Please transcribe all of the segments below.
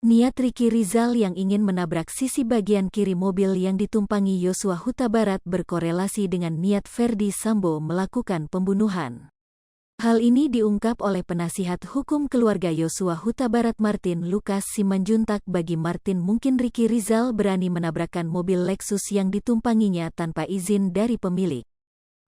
Niat Ricky Rizal yang ingin menabrak sisi bagian kiri mobil yang ditumpangi Yosua Huta Barat berkorelasi dengan niat Verdi Sambo melakukan pembunuhan. Hal ini diungkap oleh penasihat hukum keluarga Yosua Huta Barat Martin Lucas Simanjuntak. Bagi Martin, mungkin Ricky Rizal berani menabrakkan mobil Lexus yang ditumpanginya tanpa izin dari pemilik.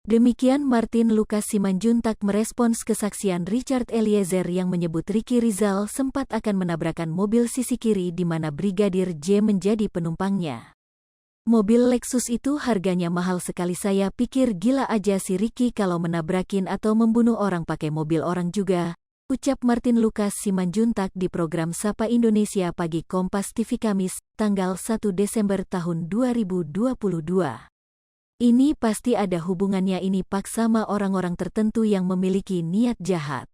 Demikian Martin Lucas Simanjuntak merespons kesaksian Richard Eliezer yang menyebut Ricky Rizal sempat akan menabrakkan mobil sisi kiri di mana Brigadir J menjadi penumpangnya. Mobil Lexus itu harganya mahal sekali, saya pikir gila aja si Ricky kalau menabrakin atau membunuh orang pakai mobil orang juga, ucap Martin Lucas Simanjuntak di program Sapa Indonesia Pagi Kompas TV Kamis, tanggal 1 Desember tahun 2022. Ini pasti ada hubungannya ini Pak sama orang-orang tertentu yang memiliki niat jahat.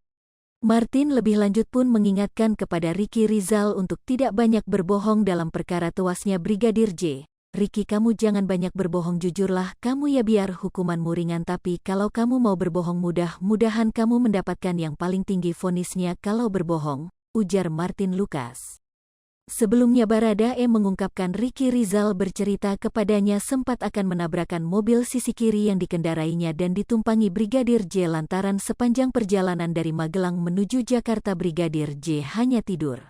Martin lebih lanjut pun mengingatkan kepada Ricky Rizal untuk tidak banyak berbohong dalam perkara tewasnya Brigadir J. Ricky, kamu jangan banyak berbohong, jujurlah kamu ya, biar hukumanmu ringan, tapi kalau kamu mau berbohong mudah-mudahan kamu mendapatkan yang paling tinggi vonisnya kalau berbohong, ujar Martin Lucas. Sebelumnya Baradae mengungkapkan Ricky Rizal bercerita kepadanya sempat akan menabrakkan mobil sisi kiri yang dikendarainya dan ditumpangi Brigadir J lantaran sepanjang perjalanan dari Magelang menuju Jakarta Brigadir J hanya tidur.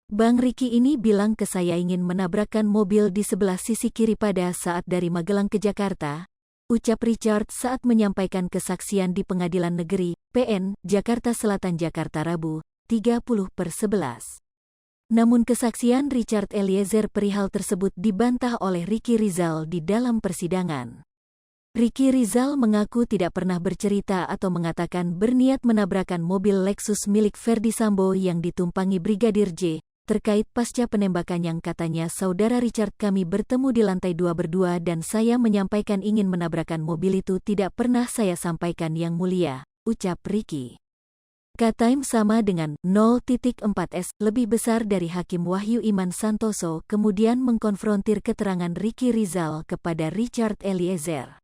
Bang Ricky ini bilang ke saya ingin menabrakkan mobil di sebelah sisi kiri pada saat dari Magelang ke Jakarta, ucap Richard saat menyampaikan kesaksian di Pengadilan Negeri PN Jakarta Selatan Jakarta Rabu, 30/11. Namun kesaksian Richard Eliezer perihal tersebut dibantah oleh Ricky Rizal di dalam persidangan. Ricky Rizal mengaku tidak pernah bercerita atau mengatakan berniat menabrakkan mobil Lexus milik Verdi Sambo yang ditumpangi Brigadir J, terkait pasca penembakan yang katanya saudara Richard, kami bertemu di lantai 2 berdua dan saya menyampaikan ingin menabrakkan mobil itu, tidak pernah saya sampaikan yang mulia, ucap Ricky. K-time sama dengan 0.4S lebih besar dari Hakim Wahyu Iman Santoso kemudian mengkonfrontir keterangan Ricky Rizal kepada Richard Eliezer.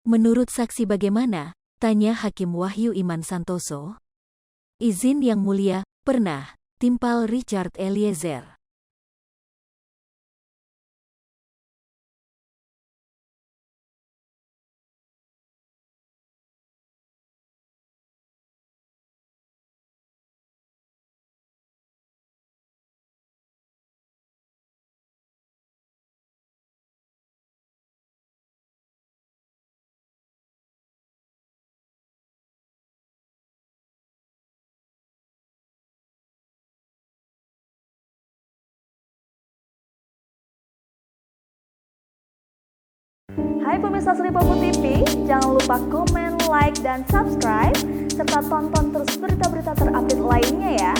Menurut saksi bagaimana? Tanya Hakim Wahyu Iman Santoso. Izin yang mulia, pernah, timpal Richard Eliezer. Hai pemirsa Sripopo TV, jangan lupa komen, like, dan subscribe, serta tonton terus berita-berita terupdate lainnya ya.